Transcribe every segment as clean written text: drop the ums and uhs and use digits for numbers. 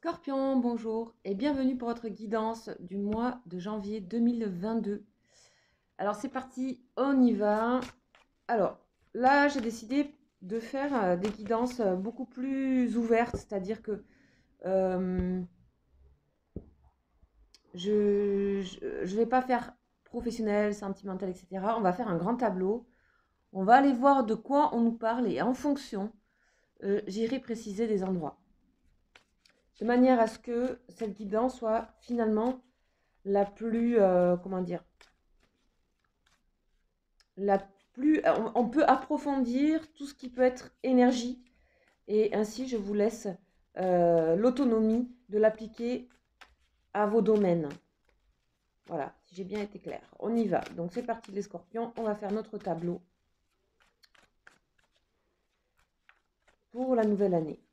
Scorpion, bonjour et bienvenue pour votre guidance du mois de janvier 2022. Alors c'est parti, on y va. Alors là, j'ai décidé de faire des guidances beaucoup plus ouvertes, c'est-à-dire que euh, je vais pas faire professionnel, sentimental, etc. On va faire un grand tableau. On va aller voir de quoi on nous parle et en fonction, j'irai préciser des endroits. De manière à ce que cette guidance soit finalement la plus, comment dire, la plus, on peut approfondir tout ce qui peut être énergie et ainsi je vous laisse l'autonomie de l'appliquer à vos domaines. Voilà, si j'ai bien été claire. On y va. Donc c'est parti les scorpions, on va faire notre tableau pour la nouvelle année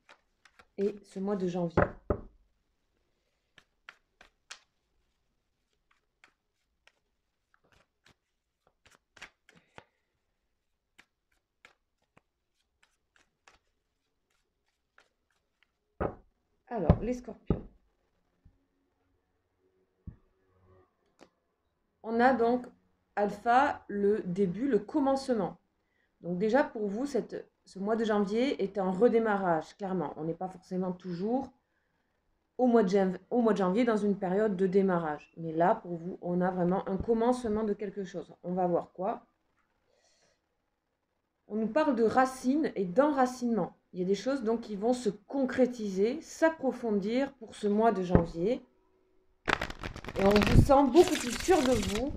et ce mois de janvier. Alors, les scorpions. On a donc alpha, le début, le commencement. Donc déjà pour vous, ce mois de janvier est un redémarrage, clairement. On n'est pas forcément toujours au mois de janvier dans une période de démarrage. Mais là, pour vous, on a vraiment un commencement de quelque chose. On va voir quoi. On nous parle de racines et d'enracinement. Il y a des choses donc qui vont se concrétiser, s'approfondir pour ce mois de janvier. Et on vous sent beaucoup plus sûr de vous.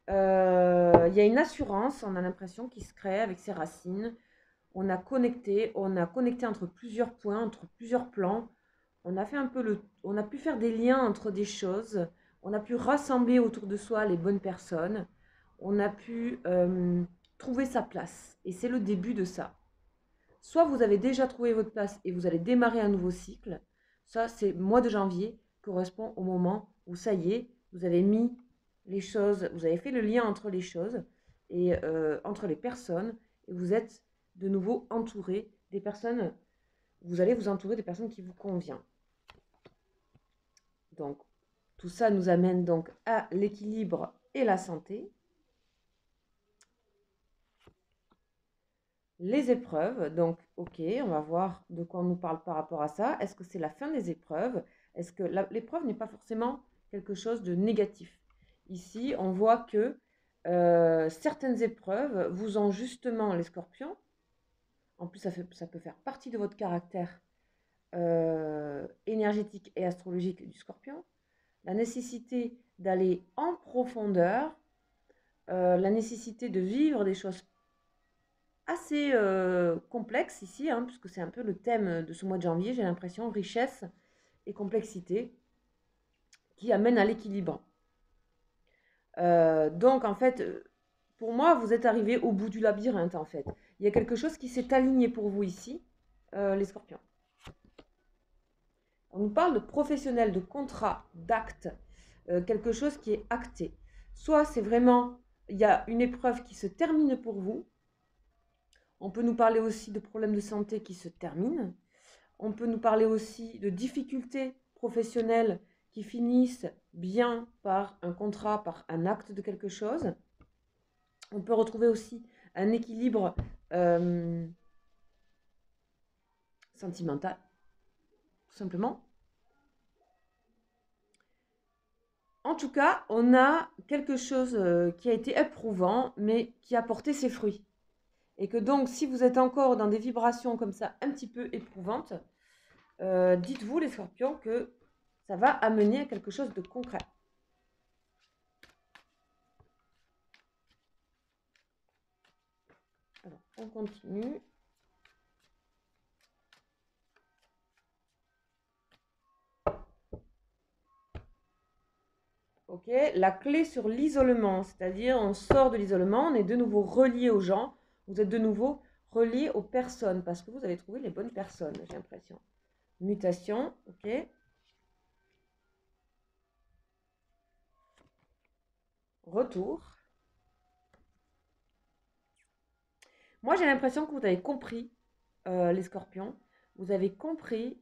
Il y a une assurance, on a l'impression, qui se crée avec ces racines. On a connecté entre plusieurs points, entre plusieurs plans. On a fait un peu on a pu faire des liens entre des choses. On a pu rassembler autour de soi les bonnes personnes. On a pu trouver sa place. Et c'est le début de ça. Soit vous avez déjà trouvé votre place et vous allez démarrer un nouveau cycle. Ça, c'est mois de janvier, correspond au moment où ça y est, vous avez mis les choses, vous avez fait le lien entre les choses et entre les personnes, et vous êtes de nouveau entouré des personnes, vous allez vous entourer des personnes qui vous conviennent. Donc, tout ça nous amène donc à l'équilibre et la santé. Les épreuves, donc ok, on va voir de quoi on nous parle par rapport à ça. Est-ce que c'est la fin des épreuves? Est-ce que l'épreuve n'est pas forcément quelque chose de négatif? Ici, on voit que certaines épreuves vous ont justement, les scorpions, en plus ça peut faire partie de votre caractère énergétique et astrologique du scorpion, la nécessité d'aller en profondeur, la nécessité de vivre des choses assez complexes ici, hein, puisque c'est un peu le thème de ce mois de janvier, j'ai l'impression, richesse et complexité, qui amène à l'équilibre. Donc en fait, pour moi, vous êtes arrivé au bout du labyrinthe en fait. Il y a quelque chose qui s'est aligné pour vous ici, les scorpions. On nous parle de professionnel, de contrat, d'acte, quelque chose qui est acté. Soit c'est vraiment, il y a une épreuve qui se termine pour vous. On peut nous parler aussi de problèmes de santé qui se terminent. On peut nous parler aussi de difficultés professionnelles qui finissent bien par un contrat, par un acte de quelque chose. On peut retrouver aussi un équilibre sentimental, tout simplement. En tout cas, on a quelque chose qui a été éprouvant, mais qui a porté ses fruits. Et que donc, si vous êtes encore dans des vibrations comme ça, un petit peu éprouvantes, dites-vous, les scorpions, que ça va amener à quelque chose de concret. Alors, on continue. Ok, la clé sur l'isolement, c'est-à-dire on sort de l'isolement, on est de nouveau relié aux gens, vous êtes de nouveau relié aux personnes, parce que vous avez trouvé les bonnes personnes, j'ai l'impression. Mutation, ok. Retour. Moi, j'ai l'impression que vous avez compris, les scorpions, vous avez compris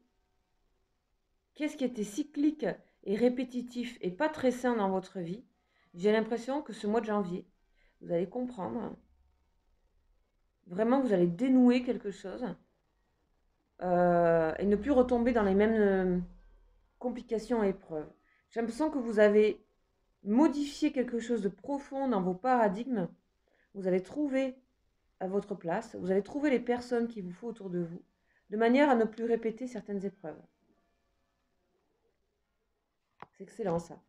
qu'est-ce qui était cyclique et répétitif et pas très sain dans votre vie, j'ai l'impression que ce mois de janvier, vous allez comprendre. Vraiment, vous allez dénouer quelque chose et ne plus retomber dans les mêmes complications et épreuves. J'ai l'impression que vous avez modifié quelque chose de profond dans vos paradigmes. Vous avez trouvé à votre place, vous avez trouvé les personnes qu'il vous faut autour de vous, de manière à ne plus répéter certaines épreuves. C'est excellent ça.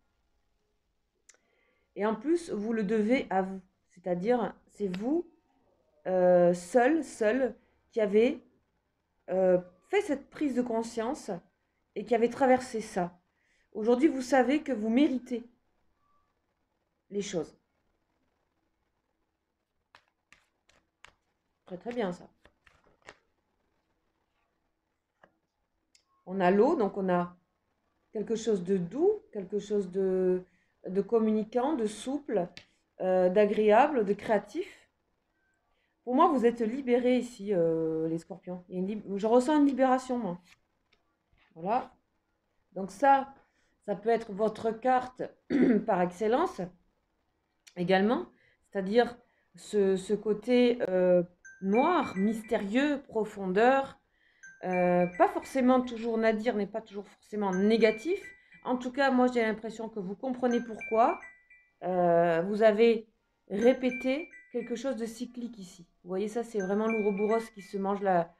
Et en plus, vous le devez à vous. C'est-à-dire, c'est vous, seul, qui avez fait cette prise de conscience et qui avez traversé ça. Aujourd'hui, vous savez que vous méritez les choses. Très très bien ça. On a l'eau, donc on a quelque chose de doux, quelque chose de communicant, de souple, d'agréable, de créatif. Pour moi, vous êtes libérés ici, les scorpions. Je ressens une libération, moi. Voilà. Donc ça peut être votre carte par excellence également. C'est-à-dire ce côté noir, mystérieux, profondeur. Pas forcément toujours, Nadir n'est pas toujours forcément négatif. En tout cas, moi j'ai l'impression que vous comprenez pourquoi. Vous avez répété quelque chose de cyclique ici. Vous voyez ça, c'est vraiment l'ouroboros qui se mange la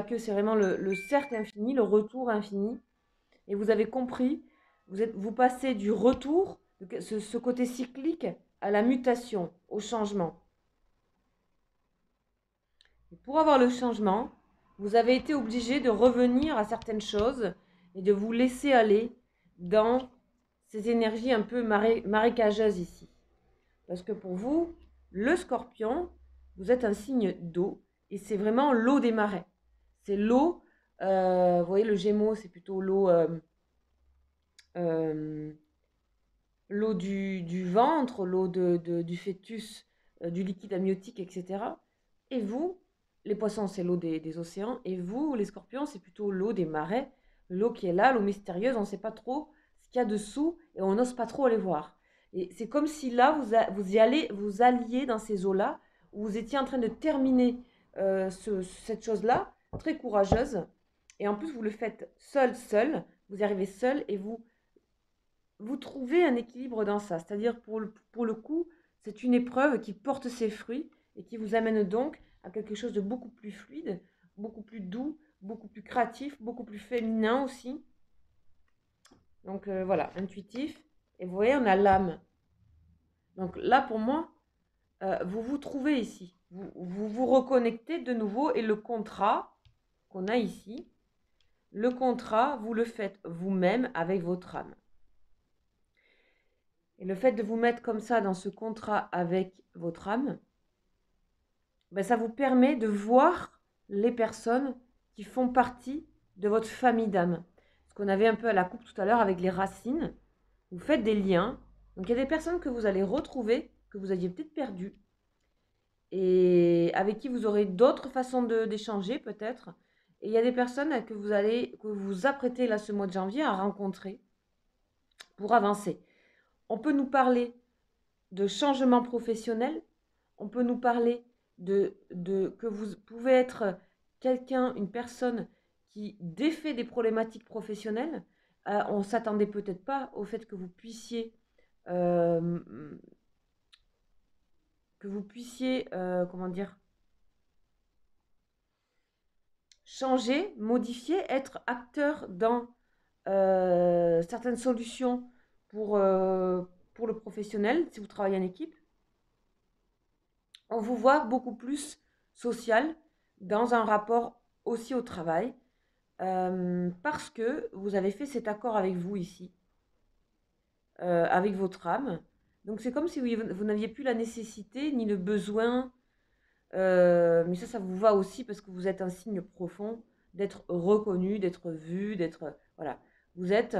queue. C'est vraiment le cercle infini, le retour infini. Et vous avez compris, vous passez du retour, ce côté cyclique, à la mutation, au changement. Et pour avoir le changement, vous avez été obligé de revenir à certaines choses et de vous laisser aller dans ces énergies un peu marécageuses ici. Parce que pour vous, le scorpion, vous êtes un signe d'eau et c'est vraiment l'eau des marais. C'est l'eau, vous voyez le Gémeaux, c'est plutôt l'eau l'eau du ventre, l'eau du fœtus, du liquide amniotique, etc. Et vous, les poissons, c'est l'eau des océans. Et vous, les scorpions, c'est plutôt l'eau des marais. L'eau qui est là, l'eau mystérieuse, on ne sait pas trop ce qu'il y a dessous et on n'ose pas trop aller voir. Et c'est comme si là, vous alliez dans ces eaux-là, où vous étiez en train de terminer cette chose-là, très courageuse. Et en plus, vous le faites seul, vous y arrivez seul et vous trouvez un équilibre dans ça. C'est-à-dire, pour le coup, c'est une épreuve qui porte ses fruits et qui vous amène donc à quelque chose de beaucoup plus fluide, beaucoup plus doux, beaucoup plus créatif, beaucoup plus féminin aussi. Donc voilà, intuitif. Et vous voyez, on a l'âme. Donc là, pour moi, vous vous trouvez ici. Vous vous reconnectez de nouveau et le contrat qu'on a ici, le contrat, vous le faites vous-même avec votre âme. Et le fait de vous mettre comme ça dans ce contrat avec votre âme, ben ça vous permet de voir les personnes qui font partie de votre famille d'âme. Ce qu'on avait un peu à la coupe tout à l'heure avec les racines. Vous faites des liens. Donc il y a des personnes que vous allez retrouver, que vous aviez peut-être perdues, et avec qui vous aurez d'autres façons d'échanger peut-être. Et il y a des personnes que vous apprêtez là ce mois de janvier à rencontrer pour avancer. On peut nous parler de changement professionnel, on peut nous parler que vous pouvez être quelqu'un, une personne qui défait des problématiques professionnelles. On ne s'attendait peut-être pas au fait que vous puissiez comment dire, changer, modifier, être acteur dans certaines solutions pour le professionnel, si vous travaillez en équipe. On vous voit beaucoup plus social dans un rapport aussi au travail parce que vous avez fait cet accord avec vous ici, avec votre âme. Donc c'est comme si vous n'aviez plus la nécessité ni le besoin, mais ça vous va aussi parce que vous êtes un signe profond d'être reconnu, d'être vu, d'être... Voilà. Vous êtes...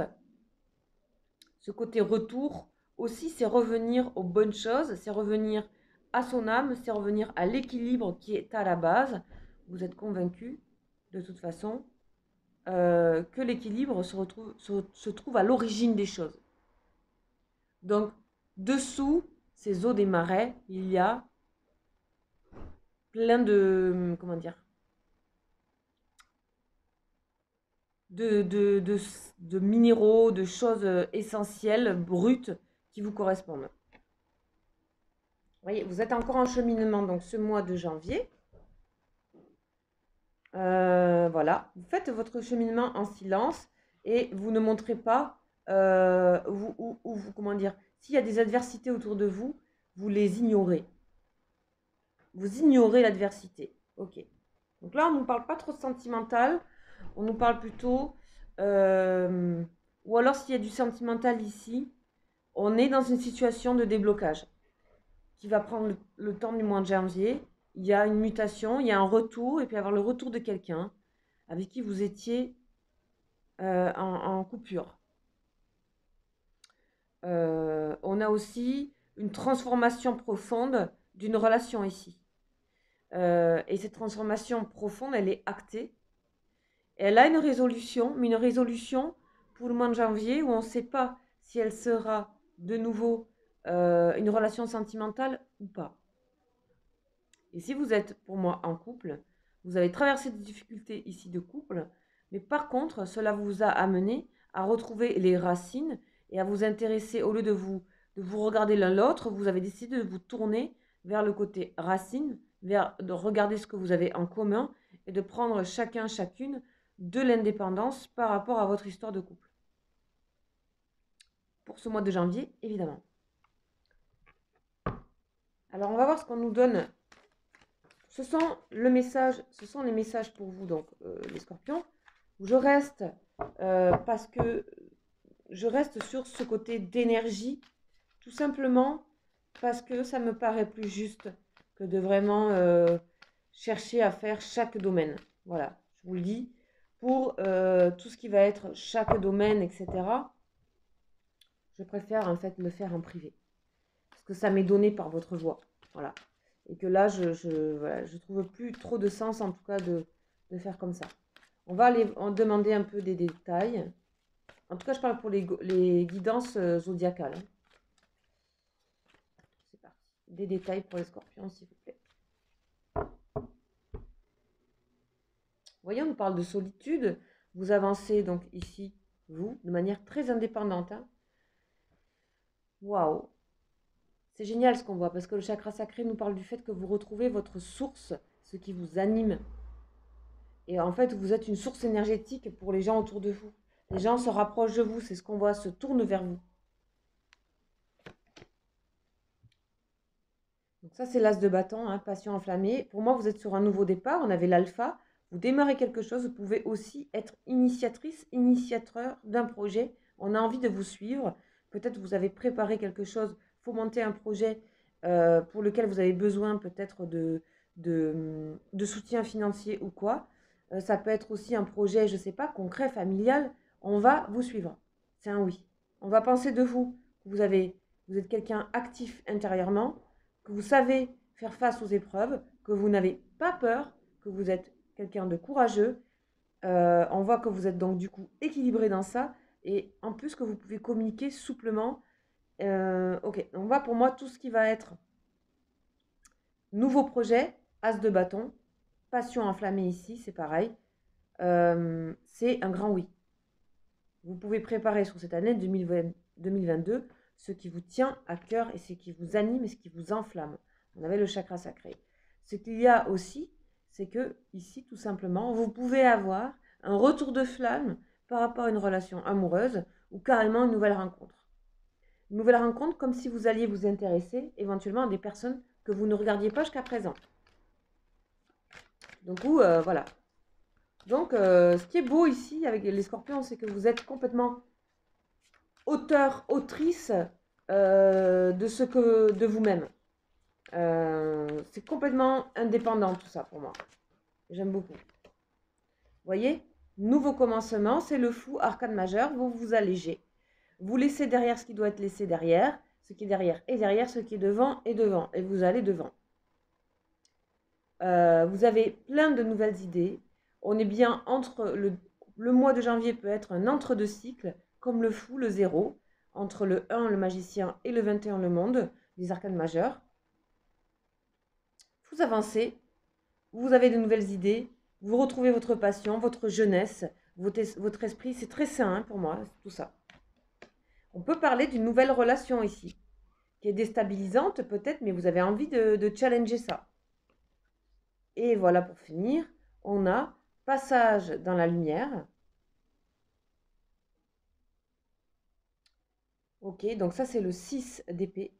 Ce côté retour aussi, c'est revenir aux bonnes choses, c'est revenir à son âme, c'est revenir à l'équilibre qui est à la base. Vous êtes convaincu, de toute façon, que l'équilibre se trouve à l'origine des choses. Donc, dessous ces eaux des marais, il y a plein de, comment dire, de minéraux, de choses essentielles, brutes, qui vous correspondent. Vous voyez, vous êtes encore en cheminement, donc ce mois de janvier. Voilà, vous faites votre cheminement en silence et vous ne montrez pas, comment dire, s'il y a des adversités autour de vous, vous les ignorez. Vous ignorez l'adversité. Ok. Donc là, on ne nous parle pas trop de sentimental, on nous parle plutôt, ou alors s'il y a du sentimental ici, on est dans une situation de déblocage qui va prendre le temps du mois de janvier. Il y a une mutation, il y a un retour, et puis avoir le retour de quelqu'un avec qui vous étiez en coupure. On a aussi une transformation profonde d'une relation ici. Et cette transformation profonde, elle est actée. Elle a une résolution, mais une résolution pour le mois de janvier où on ne sait pas si elle sera de nouveau une relation sentimentale ou pas. Et si vous êtes, pour moi, en couple, vous avez traversé des difficultés ici de couple, mais par contre, cela vous a amené à retrouver les racines et à vous intéresser, au lieu de vous regarder l'un l'autre, vous avez décidé de vous tourner vers le côté racine, de regarder ce que vous avez en commun et de prendre chacune de l'indépendance par rapport à votre histoire de couple. Pour ce mois de janvier, évidemment. Alors, on va voir ce qu'on nous donne. Ce sont les messages pour vous, donc les scorpions. Je reste parce que je reste sur ce côté d'énergie, tout simplement parce que ça me paraît plus juste que de vraiment chercher à faire chaque domaine. Voilà, je vous le dis. Pour tout ce qui va être chaque domaine, etc., je préfère en fait le faire en privé. Parce que ça m'est donné par votre voix. Voilà. Et que là, je trouve plus trop de sens, en tout cas, de faire comme ça. On va aller en demander un peu des détails. En tout cas, je parle pour les guidances zodiacales. C'est parti. Des détails pour les scorpions, s'il vous plaît. Vous voyez, on nous parle de solitude. Vous avancez donc ici, vous, de manière très indépendante. Hein. Waouh! C'est génial ce qu'on voit, parce que le chakra sacré nous parle du fait que vous retrouvez votre source, ce qui vous anime. Et en fait, vous êtes une source énergétique pour les gens autour de vous. Les gens se rapprochent de vous, c'est ce qu'on voit, se tournent vers vous. Donc ça, c'est l'as de bâton, hein, passion enflammée. Pour moi, vous êtes sur un nouveau départ, on avait l'alpha. Vous démarrez quelque chose, vous pouvez aussi être initiatrice, initiateur d'un projet. On a envie de vous suivre. Peut-être vous avez préparé quelque chose, fomenter un projet pour lequel vous avez besoin peut-être de soutien financier ou quoi. Ça peut être aussi un projet, je ne sais pas, concret, familial. On va vous suivre. C'est un oui. On va penser de vous. Vous êtes quelqu'un actif intérieurement, que vous savez faire face aux épreuves, que vous n'avez pas peur, que vous êtes quelqu'un de courageux. On voit que vous êtes donc du coup équilibré dans ça. Et en plus que vous pouvez communiquer souplement. Ok, on va pour moi tout ce qui va être nouveau projet, as de bâton, passion enflammée ici, c'est pareil. C'est un grand oui. Vous pouvez préparer sur cette année 2022 ce qui vous tient à cœur et ce qui vous anime et ce qui vous enflamme. On avait le chakra sacré. Ce qu'il y a aussi, c'est que ici, tout simplement, vous pouvez avoir un retour de flamme par rapport à une relation amoureuse ou carrément une nouvelle rencontre. Une nouvelle rencontre comme si vous alliez vous intéresser éventuellement à des personnes que vous ne regardiez pas jusqu'à présent. Donc, voilà. Donc, ce qui est beau ici avec les scorpions, c'est que vous êtes complètement auteur, autrice de vous-même. C'est complètement indépendant tout ça pour moi. J'aime beaucoup. Vous voyez, nouveau commencement, c'est le fou, arcane majeur, vous vous allégez. Vous laissez derrière ce qui doit être laissé derrière, ce qui est derrière et derrière, ce qui est devant et devant, et vous allez devant. Vous avez plein de nouvelles idées. On est bien entre le mois de janvier peut être un entre-deux cycle, comme le fou, le 0, entre le 1, le magicien, et le 21, le monde, des arcanes majeurs. Vous avancez, vous avez de nouvelles idées, vous retrouvez votre passion, votre jeunesse, votre esprit. C'est très sain pour moi, tout ça. On peut parler d'une nouvelle relation ici, qui est déstabilisante peut-être, mais vous avez envie de challenger ça. Et voilà, pour finir, on a passage dans la lumière. Ok, donc ça c'est le 6 d'épée.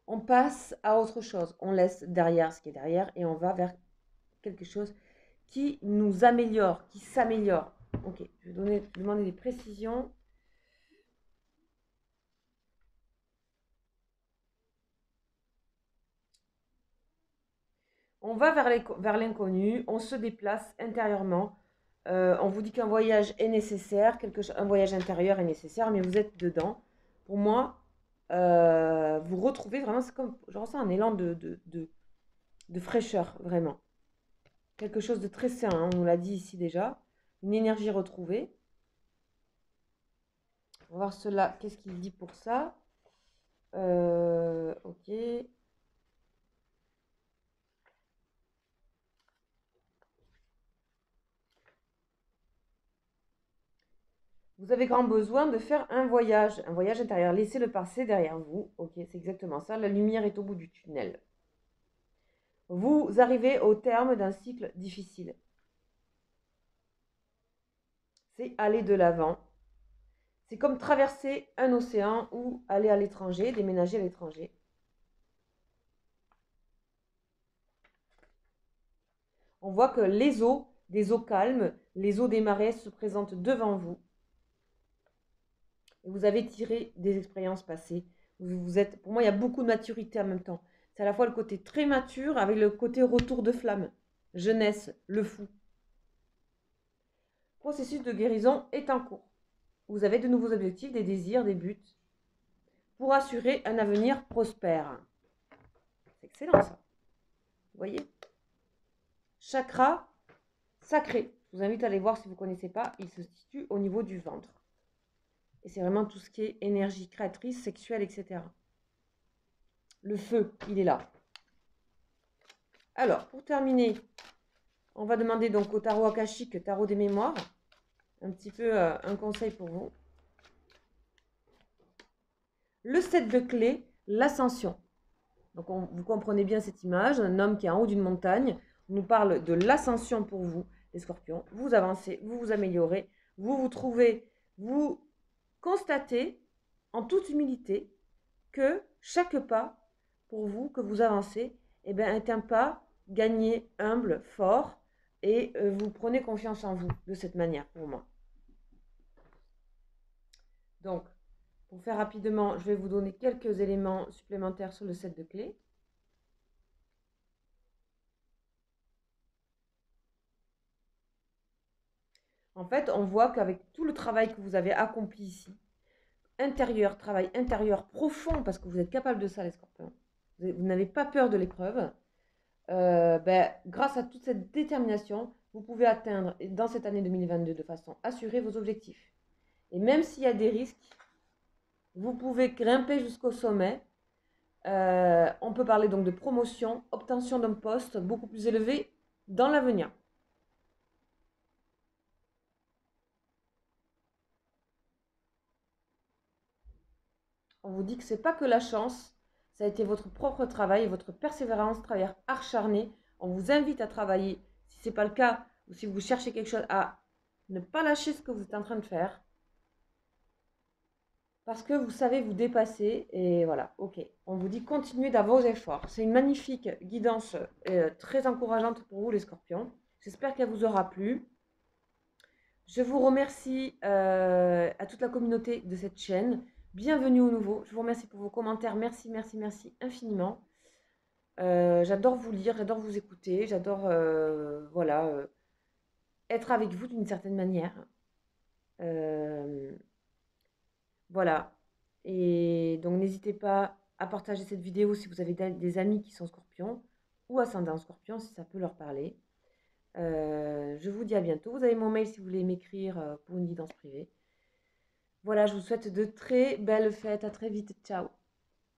On passe à autre chose. On laisse derrière ce qui est derrière et on va vers quelque chose qui nous améliore, qui s'améliore. Ok, je vais demander des précisions. On va vers l'inconnu, on se déplace intérieurement. On vous dit qu'un voyage est nécessaire, un voyage intérieur est nécessaire, mais vous êtes dedans. Pour moi, vous retrouvez vraiment, c'est comme, je ressens un élan de fraîcheur, vraiment. Quelque chose de très sain, hein, on nous l'a dit ici déjà. Une énergie retrouvée. On va voir cela, qu'est-ce qu'il dit pour ça. Ok. Vous avez grand besoin de faire un voyage intérieur. Laissez le passé derrière vous. Ok, c'est exactement ça. La lumière est au bout du tunnel. Vous arrivez au terme d'un cycle difficile. C'est aller de l'avant. C'est comme traverser un océan ou aller à l'étranger, déménager à l'étranger. On voit que les eaux, des eaux calmes, les eaux des marais se présentent devant vous. Et vous avez tiré des expériences passées. Pour moi, il y a beaucoup de maturité en même temps. C'est à la fois le côté très mature avec le côté retour de flamme. Jeunesse, le fou. Le processus de guérison est en cours. Vous avez de nouveaux objectifs, des désirs, des buts pour assurer un avenir prospère. C'est excellent ça. Vous voyez? Chakra sacré. Je vous invite à aller voir si vous ne connaissez pas. Il se situe au niveau du ventre. Et c'est vraiment tout ce qui est énergie créatrice, sexuelle, etc. Le feu, il est là. Alors, pour terminer, on va demander donc au tarot akashique, tarot des mémoires, un petit peu un conseil pour vous. Le 7 de clés, l'ascension. Donc, vous comprenez bien cette image, un homme qui est en haut d'une montagne. On nous parle de l'ascension pour vous, les scorpions. Vous avancez, vous vous améliorez, vous vous trouvez, vous constatez en toute humilité que chaque pas pour vous, que vous avancez, eh bien, est un pas gagné, humble, fort, et vous prenez confiance en vous de cette manière pour moi. Donc, pour faire rapidement, je vais vous donner quelques éléments supplémentaires sur le set de clés. En fait, on voit qu'avec tout le travail que vous avez accompli ici, travail intérieur profond, parce que vous êtes capable de ça, les scorpions, vous n'avez pas peur de l'épreuve, grâce à toute cette détermination, vous pouvez atteindre dans cette année 2022 de façon assurée vos objectifs. Et même s'il y a des risques, vous pouvez grimper jusqu'au sommet. On peut parler donc de promotion, obtention d'un poste beaucoup plus élevé dans l'avenir. On vous dit que ce n'est pas que la chance, ça a été votre propre travail et votre persévérance, travail acharné. On vous invite à travailler, si ce n'est pas le cas, ou si vous cherchez quelque chose, à ne pas lâcher ce que vous êtes en train de faire. Parce que vous savez vous dépasser. Et voilà, ok. On vous dit continuez dans vos efforts. C'est une magnifique guidance très encourageante pour vous les scorpions. J'espère qu'elle vous aura plu. Je vous remercie à toute la communauté de cette chaîne. Bienvenue au nouveau. Je vous remercie pour vos commentaires. Merci, merci, merci infiniment. J'adore vous lire, j'adore vous écouter, j'adore être avec vous d'une certaine manière. Voilà. Et donc n'hésitez pas à partager cette vidéo si vous avez des amis qui sont scorpions ou ascendants scorpions si ça peut leur parler. Je vous dis à bientôt. Vous avez mon mail si vous voulez m'écrire pour une guidance privée. Voilà, je vous souhaite de très belles fêtes. À très vite. Ciao.